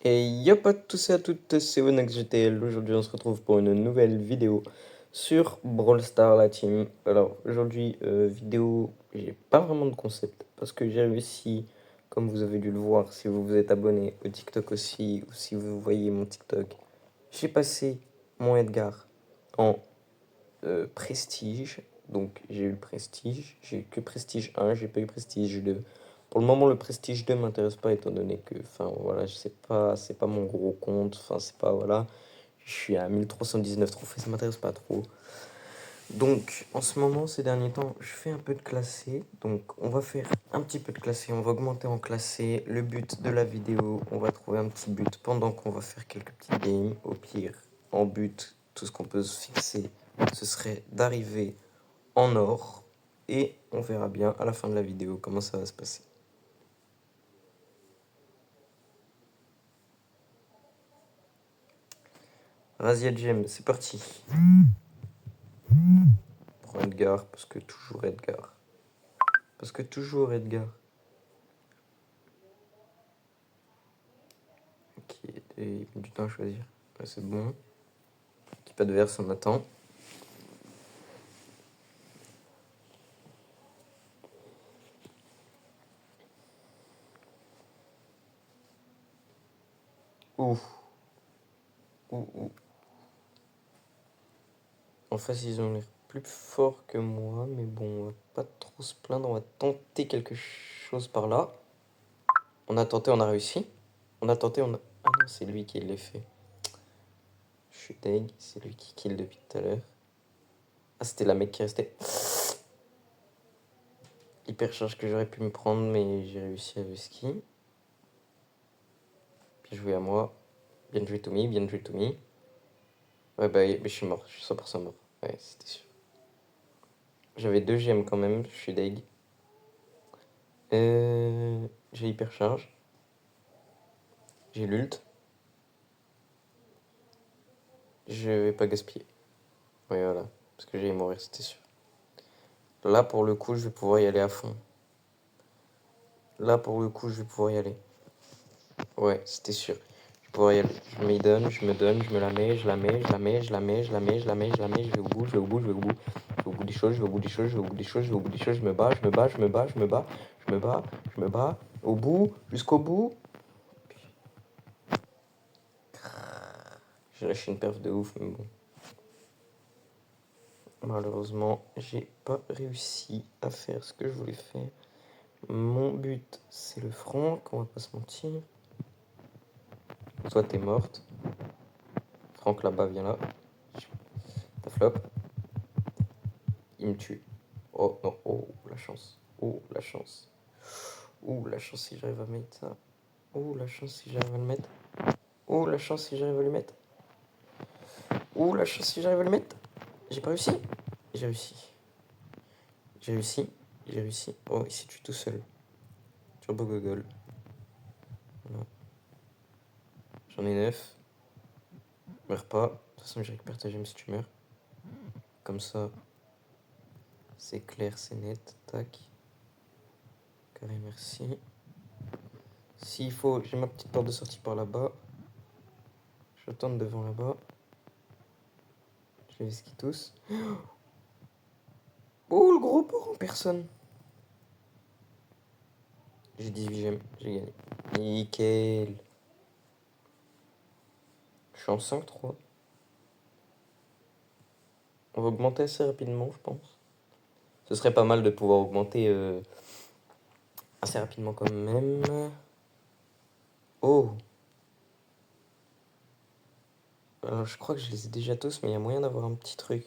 Et yop à tous et à toutes, c'est OneXGTL. Aujourd'hui, on se retrouve pour une nouvelle vidéo sur Brawl Stars la team. Alors, aujourd'hui, vidéo, j'ai pas vraiment de concept parce que j'ai réussi, comme vous avez dû le voir, si vous vous êtes abonné au TikTok aussi, ou si vous voyez mon TikTok, j'ai passé mon Edgar en prestige. Donc, j'ai eu le prestige, j'ai eu que prestige 1, j'ai pas eu prestige 2. Pour le moment, le Prestige 2 m'intéresse pas étant donné que, enfin voilà, je sais pas, c'est pas mon gros compte, enfin c'est pas, voilà, je suis à 1319 trophées, ça m'intéresse pas trop. Donc en ce moment, ces derniers temps, je fais un peu de classé, donc on va faire un petit peu de classé, on va augmenter en classé. Le but de la vidéo, on va trouver un petit but pendant qu'on va faire quelques petits games. Au pire, en but, tout ce qu'on peut se fixer, ce serait d'arriver en or, et on verra bien à la fin de la vidéo comment ça va se passer. Razia Gem, c'est parti. Prends Edgar, parce que toujours Edgar. Parce que toujours Edgar. Ok, il met du temps à choisir. Ouais, c'est bon. Équipe adverse, on attend. Ouh. Ouh, ouh. En face, ils ont l'air plus forts que moi, mais bon, on va pas trop se plaindre. On va tenter quelque chose par là. On a tenté, on a réussi. On a tenté, on a... Ah non, c'est lui qui l'a fait. Je suis deg, c'est lui qui kill depuis tout à l'heure. Ah, c'était la mec qui restait. Hyper charge que j'aurais pu me prendre, mais j'ai réussi à whisky. Bien joué à moi. Bien joué to me, bien joué to me. Ouais, bah, mais je suis mort, je suis 100% mort. Ouais, c'était sûr. J'avais 2 gemmes quand même, je suis deg. J'ai hypercharge. J'ai l'ult. Je vais pas gaspiller. Ouais, voilà. Parce que j'allais mourir, c'était sûr. Là, pour le coup, je vais pouvoir y aller à fond. Là, pour le coup, je vais pouvoir y aller. Ouais, c'était sûr. Je vais pouvoir y aller. Je me donne, je me donne, je me la mets, je la mets, je la mets, je la mets, je la mets, je la mets, je la mets, je vais au bout, je vais au bout, je vais au bout. Je vais au bout des choses, je vais au bout des choses, je vais au bout des choses, je vais au bout des choses, je me bats, je me bats, je me bats, je me bats, je me bats, je me bats. Au bout, jusqu'au bout. J'ai lâché une perf de ouf, mais bon. Malheureusement, j'ai pas réussi à faire ce que je voulais faire. Mon but, c'est le Franck, on va pas se mentir. Toi, t'es morte. Franck, là-bas, viens là. Ta flop. Il me tue. Oh non, oh, la chance. Oh, la chance. Oh, la chance si j'arrive à mettre ça. Oh, la chance si j'arrive à le mettre. Oh, la chance si j'arrive à le mettre. Oh, la chance si j'arrive à le mettre. J'ai pas réussi. J'ai réussi. J'ai réussi. J'ai réussi. Oh, il s'est tué tout seul. Turbo Gogol. Voilà. J'en ai 9. Meurs pas. De toute façon, je récupère ta gemme si tu meurs. Comme ça, c'est clair, c'est net. Tac. Carré, merci. S'il faut, j'ai ma petite porte de sortie par là-bas. Je tente devant là-bas. Je les esquive tous. Oh, le gros port en personne. J'ai 18 gemmes, j'ai gagné. Nickel. Je suis en 5-3. On va augmenter assez rapidement, je pense. Ce serait pas mal de pouvoir augmenter assez rapidement quand même. Oh. Alors, je crois que je les ai déjà tous, mais il y a moyen d'avoir un petit truc.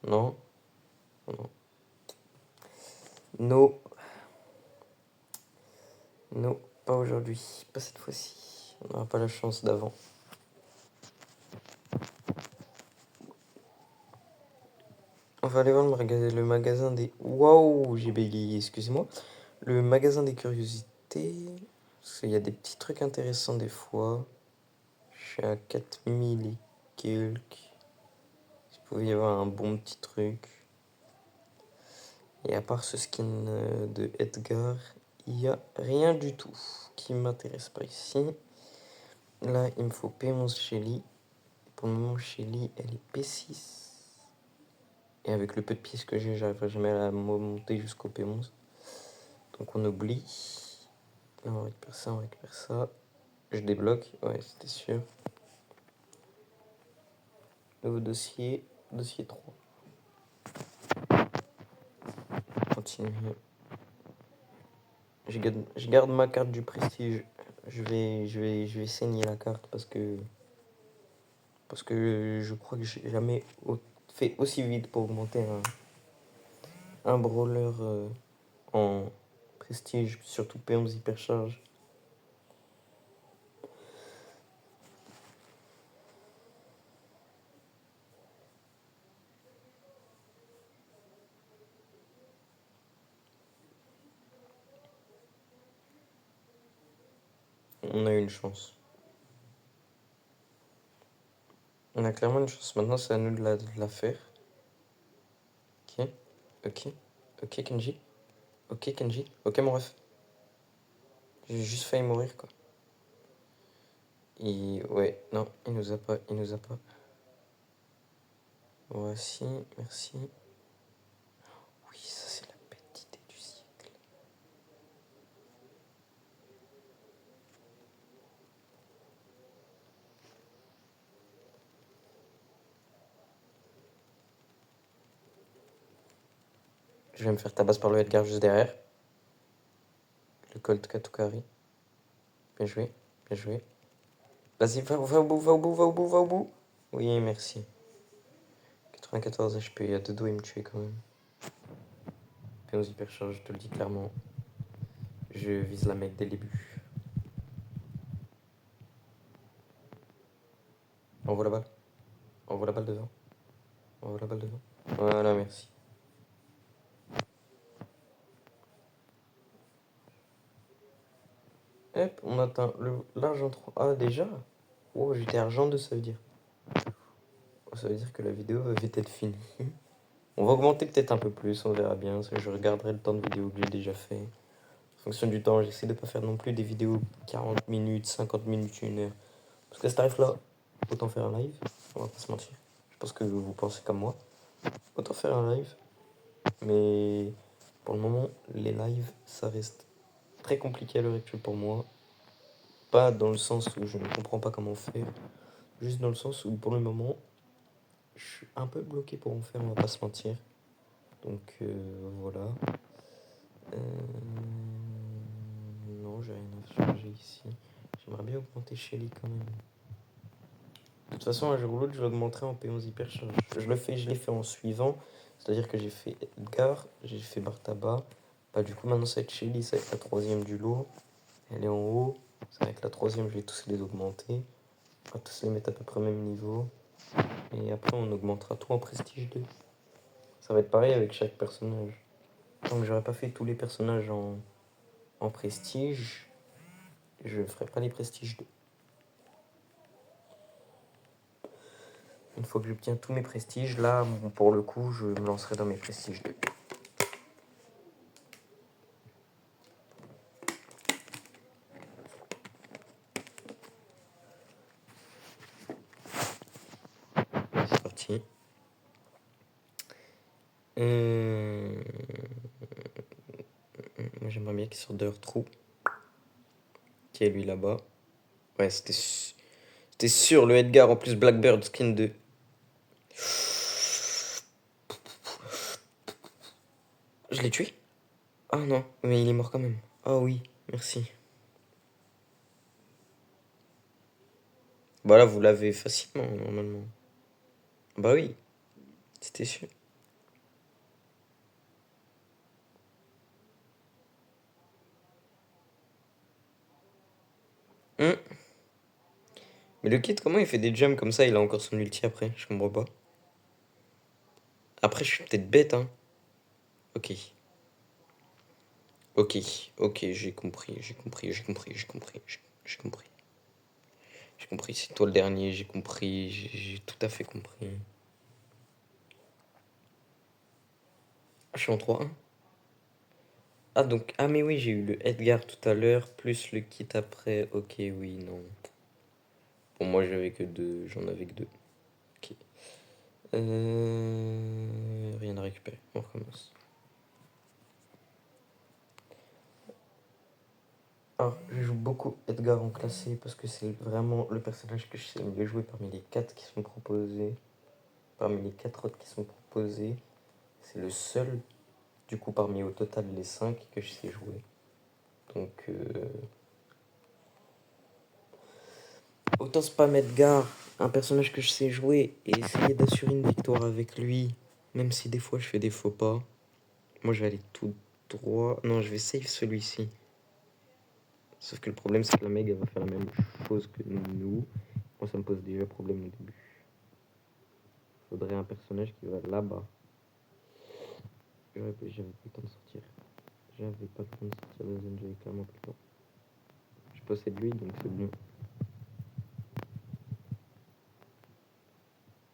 Non. Non. No. No, pas aujourd'hui. Pas cette fois-ci. On n'aura pas la chance d'avant. On va aller voir le magasin des... Waouh, j'ai bégayé, excusez-moi. Le magasin des curiosités. Parce qu'il y a des petits trucs intéressants des fois. Je suis à 4000 et quelques. Il pouvait y avoir un bon petit truc. Et à part ce skin de Edgar, il n'y a rien du tout qui m'intéresse pas ici. Là, il me faut P11 Shelly. Pour le moment, Shelly, elle est P6. Et avec le peu de pièces que j'ai, j'arriverai jamais à la monter jusqu'au P11. Donc on oublie. Là, on récupère ça, on récupère ça. Je débloque, ouais, c'était sûr. Nouveau dossier, dossier 3. Continue. Je garde ma carte du prestige. Je vais saigner la carte parce que je crois que j'ai jamais fait aussi vite pour augmenter un brawler en prestige, surtout P11 hypercharge. On a eu une chance. On a clairement une chance. Maintenant, c'est à nous de la faire. Ok, ok, ok Kenji. Ok Kenji. Ok mon ref. J'ai juste failli mourir quoi. Ouais, non, il nous a pas, il nous a pas. Voici, merci. Oui, ça c'est la petite idée du siècle. Je vais me faire tabasse par le Edgar juste derrière. Le Colt Katukari. Bien joué, bien joué. Vas-y, va au bout, va au bout, va au bout, va au bout. Oui, merci. 94 HP, il y a deux doigts, il me tuer quand même. P11 hypercharge, je te le dis clairement. Je vise la mec dès le début. Envoie la balle. Envoie la balle devant. Envoie la balle devant. Voilà, merci. Hop, on atteint l'argent 3. Ah, déjà? Oh, j'étais argent 2, ça veut dire. Oh, ça veut dire que la vidéo va vite être finie. On va augmenter peut-être un peu plus, on verra bien. Je regarderai le temps de vidéo que j'ai déjà fait. En fonction du temps, j'essaie de pas faire non plus des vidéos 40 minutes, 50 minutes, 1 heure. Parce que ce tarif-là, autant faire un live, on va pas se mentir. Je pense que vous pensez comme moi. Autant faire un live, mais pour le moment, les lives, ça reste très compliqué à l'heure actuelle pour moi. Pas dans le sens où je ne comprends pas comment faire, juste dans le sens où pour le moment, je suis un peu bloqué pour en faire, on va pas se mentir. Donc voilà. Euh, Non, j'ai rien à changer ici. J'aimerais bien augmenter Shelly quand même. De toute façon, un jour ou l'autre, je l'augmenterai en P11 hypercharge. Je l'ai fait en suivant. C'est-à-dire que j'ai fait Edgar, j'ai fait Bartaba. Bah, du coup, maintenant, ça va être Shelly, ça va être la troisième du lot. Elle est en haut. Ça va être la troisième, je vais tous les augmenter. On va tous les mettre à peu près au même niveau. Et après, on augmentera tout en prestige 2. Ça va être pareil avec chaque personnage. Tant que j'aurais pas fait tous les personnages en prestige, je ferai pas les prestiges 2. Une fois que j'obtiens tous mes prestiges, là, pour le coup, je me lancerai dans mes prestiges 2. C'est parti. Moi, j'aimerais bien qu'il sorte de leur trou. Qui est lui là-bas. Ouais, c'était sûr, le Edgar en plus Blackbird skin 2. Je l'ai tué? Ah non, mais il est mort quand même. Ah oui, merci. Bah là, vous l'avez facilement, normalement. Bah oui, c'était sûr. Hum. Mais le kit, comment il fait des jumps comme ça? Il a encore son ulti après, je comprends pas. Après, je suis peut-être bête, hein. Ok. Ok, ok, j'ai compris, j'ai compris, j'ai compris, j'ai compris, j'ai compris. J'ai compris, c'est toi le dernier, j'ai compris, j'ai tout à fait compris. Ah, je suis en 3-1. Ah donc, ah mais oui, j'ai eu le Edgar tout à l'heure, plus le kit après, ok, oui, non. Bon, moi j'avais que deux, j'en avais que deux. Ok. Rien à récupérer, on recommence. Alors, je joue beaucoup Edgar en classé parce que c'est vraiment le personnage que je sais mieux jouer parmi les 4 qui sont proposés. Parmi les 4 autres qui sont proposés, c'est le seul, du coup, parmi au total les 5 que je sais jouer. Donc, autant spam Edgar, un personnage que je sais jouer, et essayer d'assurer une victoire avec lui, même si des fois je fais des faux pas. Moi, je vais aller tout droit. Non, je vais save celui-ci. Sauf que le problème, c'est que la Meg, elle va faire la même chose que nous. Moi, ça me pose déjà problème au début. Faudrait un personnage qui va là-bas. J'avais pas le temps de sortir. J'avais pas le temps de sortir de la zone, j'avais clairement pas le temps. Je possède lui, donc c'est bon.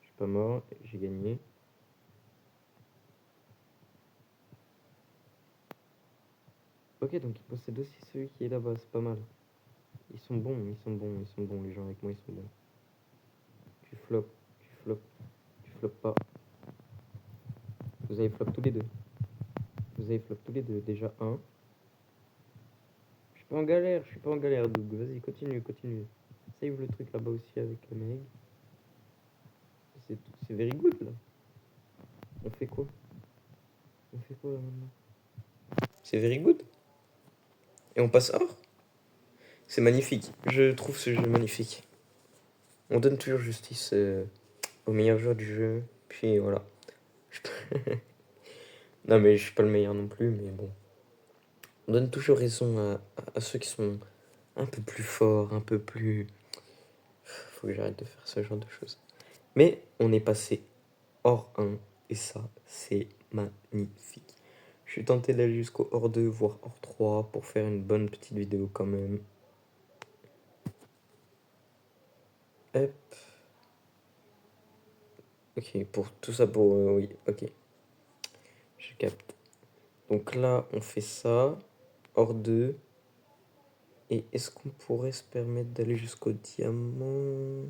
Je suis pas mort, j'ai gagné. Ok, donc il possède aussi celui qui est là-bas, c'est pas mal. Ils sont bons, ils sont bons, ils sont bons. Les gens avec moi, ils sont bons. Tu flop, tu flop, tu flop pas. Vous avez flop tous les deux. Vous avez flop tous les deux. Déjà un. Je suis pas en galère, je suis pas en galère, Doug. Vas-y, continue, continue. Save le truc là-bas aussi avec le mec. C'est very good là. On fait quoi? On fait quoi là maintenant? C'est very good. Et on passe hors? C'est magnifique. Je trouve ce jeu magnifique. On donne toujours justice au meilleur joueur du jeu. Puis voilà. Non mais je suis pas le meilleur non plus, mais bon. On donne toujours raison à ceux qui sont un peu plus forts, un peu plus... Faut que j'arrête de faire ce genre de choses. Mais on est passé hors 1 et ça, c'est magnifique. Je suis tenté d'aller jusqu'au hors 2, voire hors 3 pour faire une bonne petite vidéo quand même. Hop. Ok, pour tout ça pour... oui, ok. Je capte. Donc là, on fait ça. Hors 2. Et est-ce qu'on pourrait se permettre d'aller jusqu'au diamant?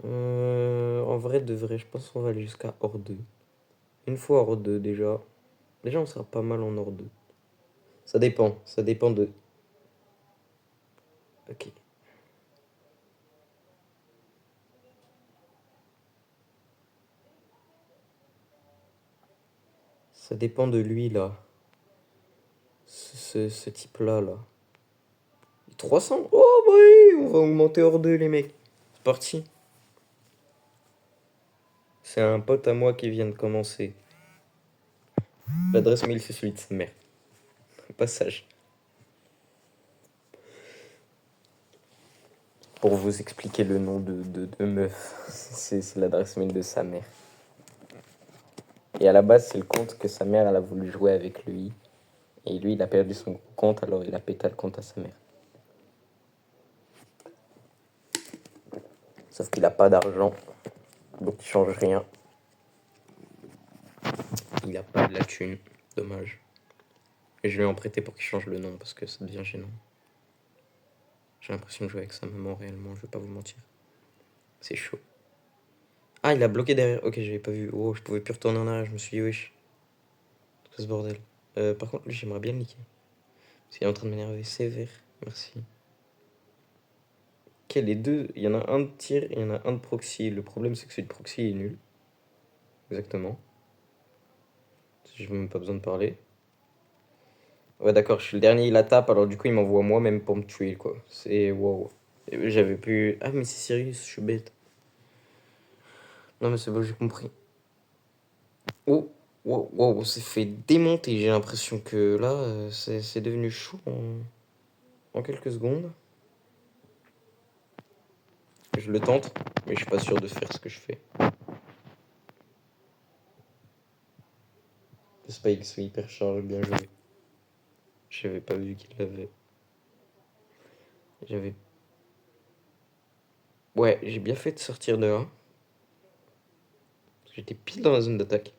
En vrai, de vrai, je pense qu'on va aller jusqu'à hors 2. Une fois hors 2 déjà. Déjà, on sera pas mal en hors 2. Ça dépend de... Ok. Ça dépend de lui, là. Ce type-là, là. 300? Oh, bah oui, on va augmenter hors 2, les mecs. C'est parti. C'est un pote à moi qui vient de commencer. L'adresse mail, c'est celui de sa mère. Au passage. Pour vous expliquer le nom de meuf, c'est l'adresse mail de sa mère. Et à la base, c'est le compte que sa mère elle a voulu jouer avec lui. Et lui, il a perdu son compte, alors il a pété le compte à sa mère. Sauf qu'il a pas d'argent, donc il change rien. Il a pas de la thune, dommage. Et je lui ai en prêté pour qu'il change le nom, parce que ça devient gênant. J'ai l'impression de jouer avec sa maman réellement, je vais pas vous mentir. C'est chaud. Ah, il a bloqué derrière. Ok, j'avais pas vu. Oh, je pouvais plus retourner en arrière, je me suis dit, wesh. Tout ce bordel. Par contre, lui, j'aimerais bien le niquer. Parce qu'il est en train de m'énerver sévère. Merci. Ok, les deux, il y en a un de tir et il y en a un de proxy. Le problème, c'est que celui de proxy est nul. Exactement. J'ai même pas besoin de parler. Ouais, d'accord, je suis le dernier, il la tape, alors du coup, il m'envoie moi même pour me tuer, quoi. C'est wow. J'avais pu. Ah, mais c'est Sirius, je suis bête. Non, mais c'est bon, j'ai compris. Oh, wow, wow, on s'est fait démonter. J'ai l'impression que là, c'est devenu chaud en quelques secondes. Je le tente, mais je suis pas sûr de faire ce que je fais. Le Spike se hyper charge, bien joué. J'avais pas vu qu'il l'avait. J'avais. Ouais, j'ai bien fait de sortir de là. J'étais pile dans la zone d'attaque.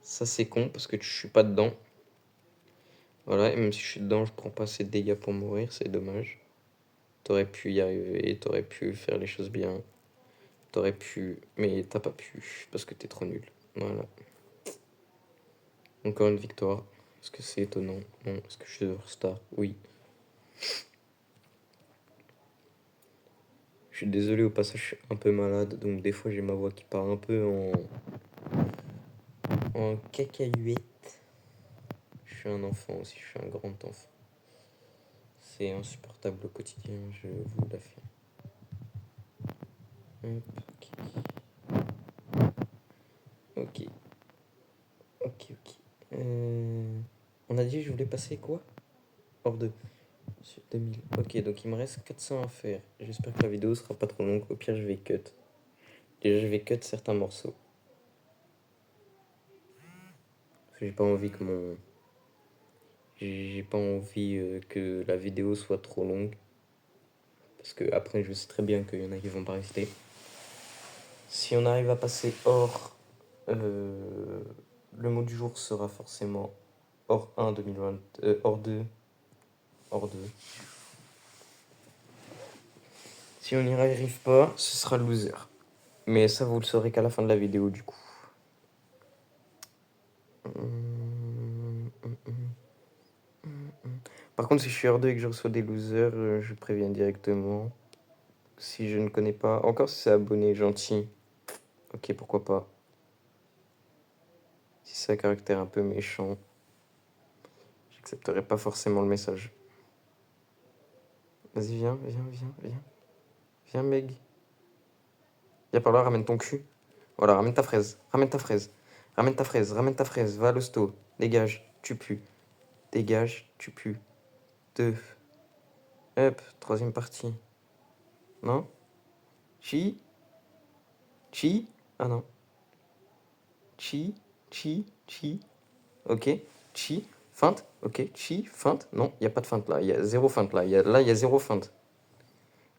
Ça, c'est con parce que je suis pas dedans. Voilà, et même si je suis dedans, je prends pas assez de dégâts pour mourir, c'est dommage. T'aurais pu y arriver, t'aurais pu faire les choses bien. T'aurais pu, mais t'as pas pu, parce que t'es trop nul. Voilà. Encore une victoire. Est-ce que c'est étonnant? Non. Est-ce que je suis star? Oui. Je suis désolé, au passage, je suis un peu malade, donc des fois j'ai ma voix qui part un peu en cacahuète. Je suis un enfant aussi, je suis un grand enfant. C'est insupportable au quotidien, je vous l'affirme. Hop, ok. Ok, ok. On a dit que je voulais passer quoi? Hors de sur 2000. Ok, donc il me reste 400 à faire. J'espère que la vidéo sera pas trop longue. Au pire, je vais cut. Déjà, je vais cut certains morceaux. Parce que j'ai pas envie que mon. J'ai pas envie que la vidéo soit trop longue. Parce que après, je sais très bien qu'il y en a qui vont pas rester. Si on arrive à passer hors. Le mot du jour sera forcément hors 1 2020. Hors 2. Hors 2. Si on n'y arrive pas, ce sera loser. Mais ça, vous le saurez qu'à la fin de la vidéo, du coup. Par contre, si je suis hors 2 et que je reçois des losers, je préviens directement. Si je ne connais pas, encore si c'est abonné gentil, ok, pourquoi pas. Si c'est un caractère un peu méchant, j'accepterai pas forcément le message. Vas-y, viens, viens, viens, viens. Viens, Meg. Viens par là, ramène ton cul. Voilà, ramène ta fraise. Ramène ta fraise. Ramène ta fraise, ramène ta fraise. Va à l'hosto. Dégage, tu pues. Dégage, tu pues. 2. Hop, troisième partie. Non? Chi? Chi? Ah non. Chi? Chi? Chi? Ok. Chi? Feinte? Ok. Chi? Feinte? Non, il n'y a pas de feinte là. Il y a zéro feinte là. Là, il y a zéro feinte.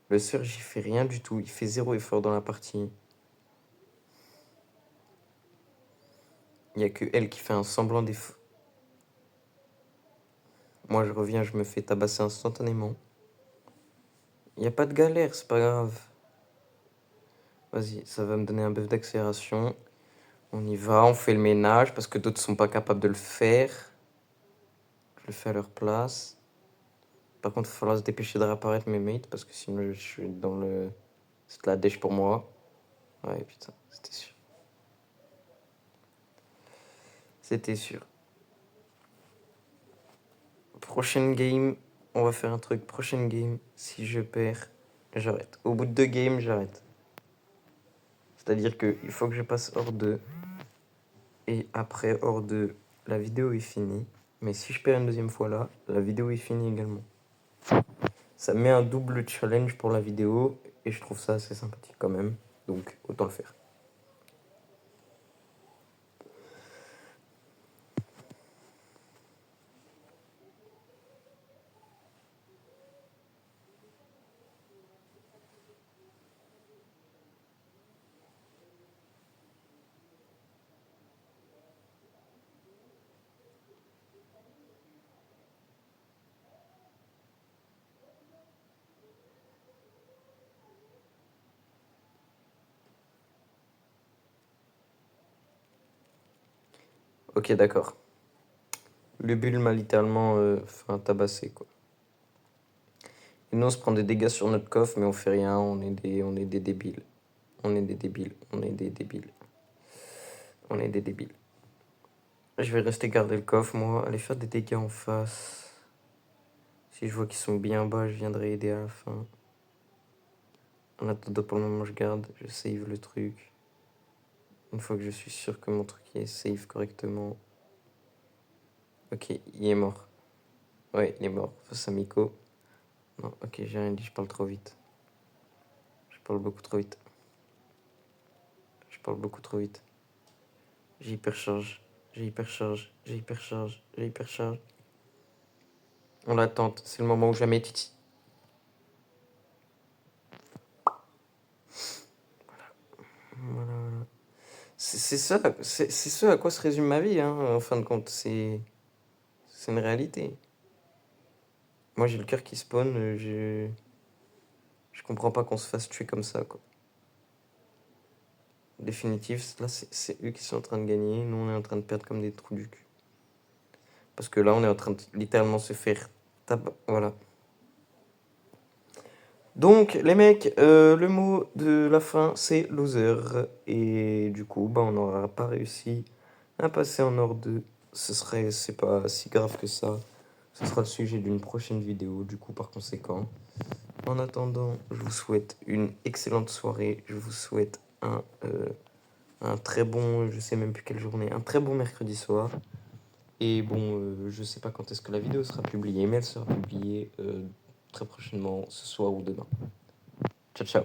Le Surge, il fait rien du tout. Il fait zéro effort dans la partie. Il n'y a que elle qui fait un semblant d'effort. Moi, je reviens, je me fais tabasser instantanément. Il n'y a pas de galère, c'est pas grave. Vas-y, ça va me donner un buff d'accélération. On y va, on fait le ménage parce que d'autres sont pas capables de le faire. Je le fais à leur place. Par contre, il va falloir se dépêcher de réapparaître mes mates parce que sinon je suis dans le... C'est la dèche pour moi. Ouais, putain, c'était sûr. C'était sûr. Prochaine game, on va faire un truc. Prochaine game, si je perds, j'arrête. Au bout de 2 games, j'arrête. C'est-à-dire qu'il faut que je passe hors 2. Et après hors 2, la vidéo est finie. Mais si je perds une deuxième fois là, la vidéo est finie également. Ça met un double challenge pour la vidéo. Et je trouve ça assez sympathique quand même. Donc autant le faire. Ok, d'accord. Le bulle m'a littéralement fait un tabassé, quoi. Et nous, on se prend des dégâts sur notre coffre, mais on fait rien, on est des débiles. On est des débiles, on est des débiles. On est des débiles. Je vais rester garder le coffre, moi. Aller faire des dégâts en face. Si je vois qu'ils sont bien bas, je viendrai aider à la fin. En attendant, pour le moment, je garde, je save le truc. Une fois que je suis sûr que mon truc est save correctement. Ok, il est mort. Ouais, il est mort face à Miko. Non, ok, j'ai rien dit, je parle trop vite. Je parle beaucoup trop vite. Je parle beaucoup trop vite. J'ai hypercharge, j'ai hypercharge, j'ai hypercharge, j'ai hypercharge. On l'attente, c'est le moment ou jamais, Titi. Voilà, voilà. C'est ça, c'est ce à quoi se résume ma vie, hein, en fin de compte. C'est une réalité. Moi, j'ai le cœur qui spawn, je... Je comprends pas qu'on se fasse tuer comme ça, quoi. Définitif, là, c'est eux qui sont en train de gagner. Nous, on est en train de perdre comme des trous du cul. Parce que là, on est en train de littéralement se faire voilà. Donc, les mecs, le mot de la fin, c'est loser. Et du coup, bah, on n'aura pas réussi à passer en or 2. C'est pas si grave que ça. Ce sera le sujet d'une prochaine vidéo, du coup, par conséquent. En attendant, je vous souhaite une excellente soirée. Je vous souhaite un très bon, je sais même plus quelle journée, un très bon mercredi soir. Et bon, je sais pas quand est-ce que la vidéo sera publiée, mais elle sera publiée très prochainement, ce soir ou demain. Ciao, ciao.